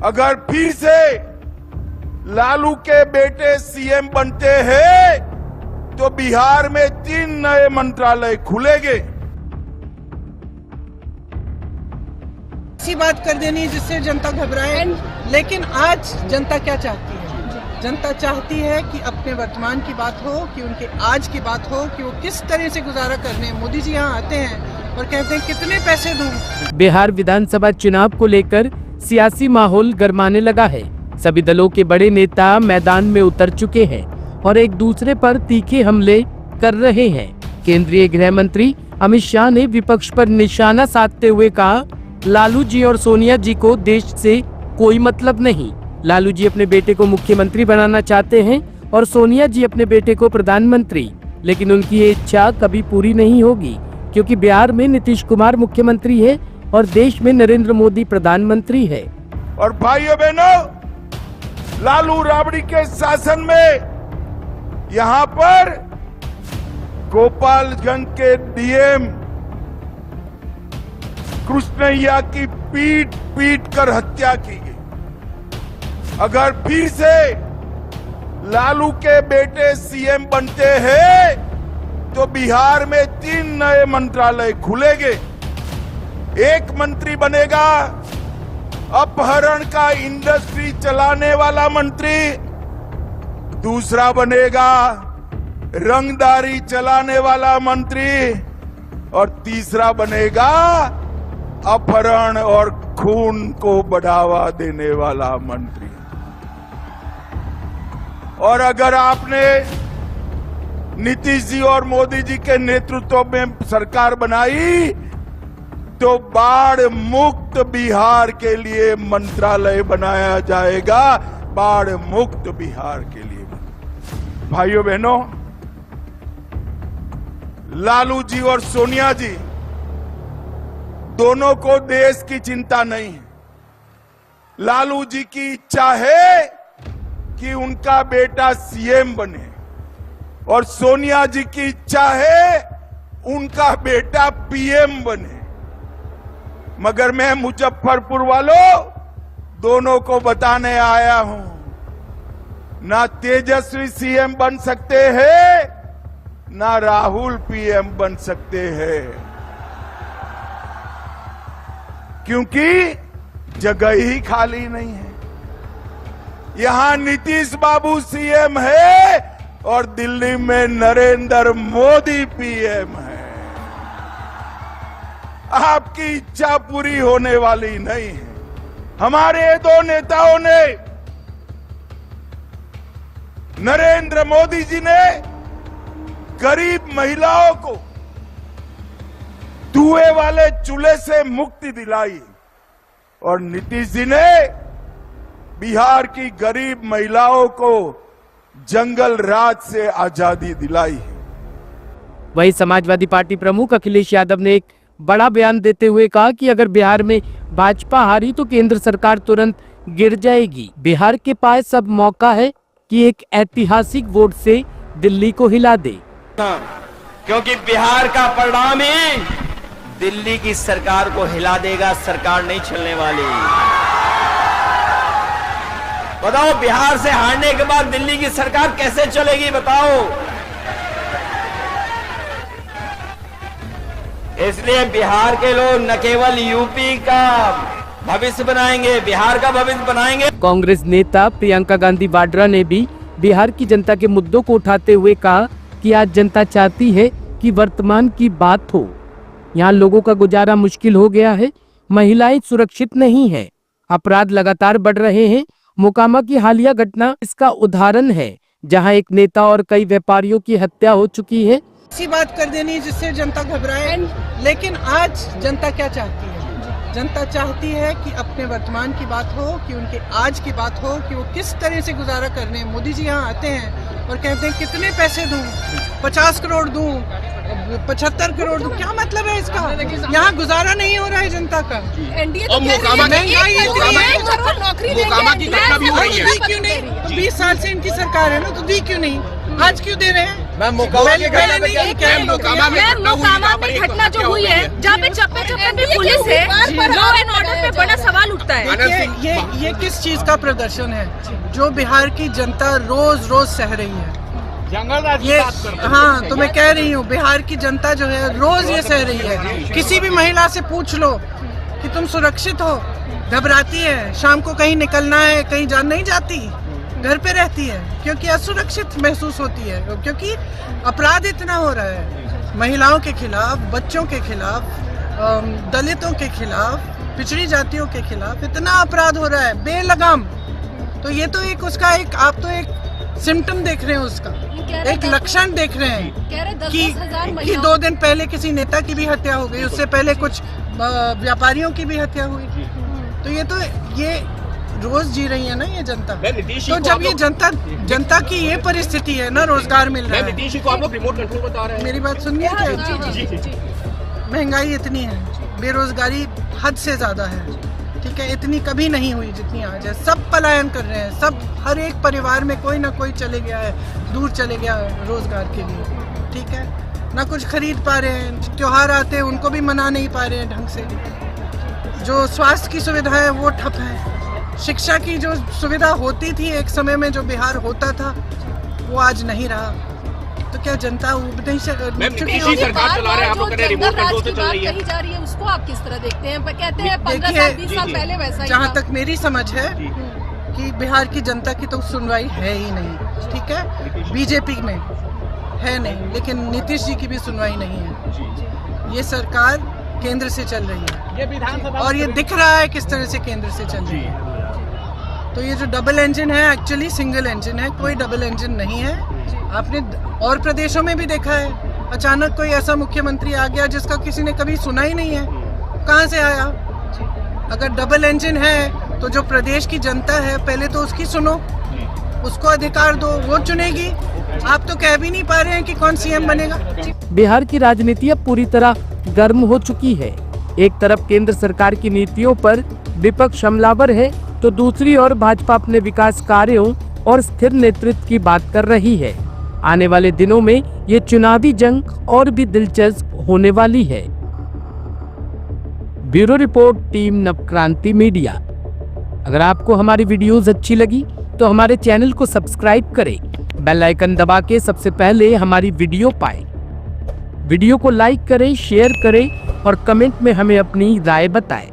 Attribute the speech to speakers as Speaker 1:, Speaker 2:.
Speaker 1: अगर फिर से लालू के बेटे सीएम बनते हैं तो बिहार में 3 नए मंत्रालय खुलेंगे।
Speaker 2: ऐसी बात कर देनी है जिससे जनता घबराए, लेकिन आज जनता क्या चाहती है? जनता चाहती है कि अपने वर्तमान की बात हो, कि उनके आज की बात हो, कि वो किस तरह से गुजारा करने। मोदी जी यहाँ आते हैं और कहते हैं कितने पैसे दूं।
Speaker 3: बिहार विधानसभा चुनाव को लेकर सियासी माहौल गरमाने लगा है। सभी दलों के बड़े नेता मैदान में उतर चुके हैं और एक दूसरे पर तीखे हमले कर रहे हैं। केंद्रीय गृह मंत्री अमित शाह ने विपक्ष पर निशाना साधते हुए कहा, लालू जी और सोनिया जी को देश से कोई मतलब नहीं। लालू जी अपने बेटे को मुख्यमंत्री बनाना चाहते हैं और सोनिया जी अपने बेटे को प्रधानमंत्री, लेकिन उनकी ये इच्छा कभी पूरी नहीं होगी, क्योंकि बिहार में नीतीश कुमार मुख्यमंत्री है और देश में नरेंद्र मोदी प्रधानमंत्री है।
Speaker 1: और भाइयों बहनों, लालू राबड़ी के शासन में यहाँ पर गोपालगंज के डीएम कृष्णैया की पीट पीट कर हत्या की गई। अगर फिर से लालू के बेटे सीएम बनते हैं तो बिहार में 3 नए मंत्रालय खुलेंगे। एक मंत्री बनेगा अपहरण का इंडस्ट्री चलाने वाला मंत्री, दूसरा बनेगा रंगदारी चलाने वाला मंत्री और तीसरा बनेगा अपहरण और खून को बढ़ावा देने वाला मंत्री। और अगर आपने नीतीश जी और मोदी जी के नेतृत्व में सरकार बनाई तो बाढ़ मुक्त बिहार के लिए मंत्रालय बनाया जाएगा। बाढ़ मुक्त बिहार के लिए। भाइयों बहनों, लालू जी और सोनिया जी दोनों को देश की चिंता नहीं है। लालू जी की इच्छा है कि उनका बेटा सीएम बने और सोनिया जी की इच्छा है उनका बेटा पीएम बने। मगर मैं मुजफ्फरपुर वालों दोनों को बताने आया हूं, ना तेजस्वी सीएम बन सकते हैं, ना राहुल पीएम बन सकते हैं, क्योंकि जगह ही खाली नहीं है। यहां नीतीश बाबू सीएम है और दिल्ली में नरेंद्र मोदी पीएम है। आपकी इच्छा पूरी होने वाली नहीं है। हमारे 2 नेताओं ने, नरेंद्र मोदी जी ने गरीब महिलाओं को धुएं वाले चूल्हे से मुक्ति दिलाई और नीतीश जी ने बिहार की गरीब महिलाओं को जंगल राज से आजादी दिलाई है।
Speaker 3: वहीं समाजवादी पार्टी प्रमुख अखिलेश यादव ने एक बड़ा बयान देते हुए कहा कि अगर बिहार में भाजपा हारी तो केंद्र सरकार तुरंत गिर जाएगी। बिहार के पास अब मौका है कि एक ऐतिहासिक वोट से दिल्ली को हिला दे,
Speaker 4: क्योंकि बिहार का परिणाम ही दिल्ली की सरकार को हिला देगा। सरकार नहीं चलने वाली। बताओ, बिहार से हारने के बाद दिल्ली की सरकार कैसे चलेगी? बताओ। इसलिए बिहार के लोग न केवल यूपी का भविष्य बनाएंगे, बिहार का भविष्य बनाएंगे।
Speaker 3: कांग्रेस नेता प्रियंका गांधी वाड्रा ने भी बिहार की जनता के मुद्दों को उठाते हुए कहा कि आज जनता चाहती है कि वर्तमान की बात हो। यहाँ लोगों का गुजारा मुश्किल हो गया है, महिलाएं सुरक्षित नहीं है, अपराध लगातार बढ़ रहे हैं। मोकामा की हालिया घटना इसका उदाहरण है, जहां एक नेता और कई व्यापारियों की हत्या हो चुकी है।
Speaker 2: ऐसी बात कर देनी है जिससे जनता घबराए, लेकिन आज जनता क्या चाहती है? जनता चाहती है कि अपने वर्तमान की बात हो, कि उनके आज की बात हो, कि वो किस तरह से गुजारा करने। मोदी जी यहाँ आते हैं और कहते हैं कितने पैसे दूं, 50 करोड़ दूं, 75 करोड़ दूं। क्या मतलब है इसका? यहाँ गुजारा नहीं हो रहा है जनता का।
Speaker 5: और मोकामा की घटना भी हो रही है।
Speaker 2: क्यों नहीं? 20 साल से इनकी सरकार है ना, तो दी क्यों नहीं? आज क्यों दे रहे हैं? पहले नहीं कह रही
Speaker 5: मोकामा में घटना जो हुई है, जहाँ पे चप्पे चप्पे पे पुलिस है, लॉ एंड ऑर्डर पे बड़ा सवाल उठता है।
Speaker 2: ये किस चीज का प्रदर्शन है जो बिहार की जनता रोज रोज सह रही है? ये हाँ, तो मैं कह रही हूँ बिहार की जनता जो है रोज ये सह रही है। किसी भी महिला से पूछ लो कि तुम सुरक्षित हो, घबराती है, शाम को कहीं निकलना है, कहीं जा नहीं जाती, घर पे रहती है क्योंकि असुरक्षित महसूस होती है, क्योंकि अपराध इतना हो रहा है महिलाओं के खिलाफ, बच्चों के खिलाफ, दलितों के खिलाफ, पिछड़ी जातियों के खिलाफ इतना अपराध हो रहा है बेलगाम। तो ये तो एक उसका एक आप तो एक सिम्टम देख रहे हैं, उसका एक लक्षण देख रहे हैं कि 2 दिन पहले किसी नेता की भी हत्या हो गई, उससे पहले कुछ व्यापारियों की भी हत्या हुई। तो ये रोज जी रही है ना ये जनता। तो जब ये जनता की ये परिस्थिति है ना, रोजगार मिल रहा है, नीतीश को आप लोग रिमोट कंट्रोल बता रहे हैं। मेरी बात सुनिए क्या? महंगाई इतनी है, बेरोजगारी हद से ज्यादा है, ठीक है, इतनी कभी नहीं हुई जितनी आज है। सब पलायन कर रहे हैं, सब, हर एक परिवार में कोई ना कोई चले गया है, दूर चले गया है रोजगार के लिए, ठीक है, ना कुछ खरीद पा रहे हैं, त्योहार आते हैं उनको भी मना नहीं पा रहे हैं ढंग से, जो स्वास्थ्य की सुविधा है वो ठप है, शिक्षा की जो सुविधा होती थी एक समय में, जो बिहार होता था, वो आज नहीं रहा। तो क्या जनता उब नहीं
Speaker 5: सरकार चला रहे हैं, आप लोग कह रहे हैं रिमोट कंट्रोल से चल रही है, जा रही है, उसको आप किस तरह देखते हैं? कहते हैं 15-20 साल पहले वैसा ही।
Speaker 2: जहाँ तक मेरी समझ है कि बिहार की जनता की तो सुनवाई है ही नहीं, ठीक है, बीजेपी में है नहीं, लेकिन नीतीश जी की भी सुनवाई नहीं है। ये सरकार केंद्र से चल रही है, ये विधानसभा, और ये दिख रहा है किस तरह से केंद्र से चल रही है। तो ये जो डबल इंजन है एक्चुअली सिंगल इंजन है, कोई डबल इंजन नहीं है। आपने और प्रदेशों में भी देखा है, अचानक कोई ऐसा मुख्यमंत्री आ गया जिसका किसी ने कभी सुना ही नहीं है, कहाँ से आया? अगर डबल इंजन है तो जो प्रदेश की जनता है पहले तो उसकी सुनो, उसको अधिकार दो, वो चुनेगी। आप तो कह भी नहीं पा रहे हैं कि कौन सीएम बनेगा।
Speaker 3: बिहार की राजनीति अब पूरी तरह गर्म हो चुकी है। एक तरफ केंद्र सरकार की नीतियों पर विपक्ष हमलावर है, तो दूसरी ओर भाजपा अपने विकास कार्यों और स्थिर नेतृत्व की बात कर रही है। आने वाले दिनों में ये चुनावी जंग और भी दिलचस्प होने वाली है। Bureau report, team Navkranti media. अगर आपको हमारी वीडियोस अच्छी लगी तो हमारे चैनल को सब्सक्राइब करें, बेल आइकन दबा के सबसे पहले हमारी वीडियो पाएं। वीडियो को लाइक करें, शेयर करें और कमेंट में हमें अपनी राय बताएं।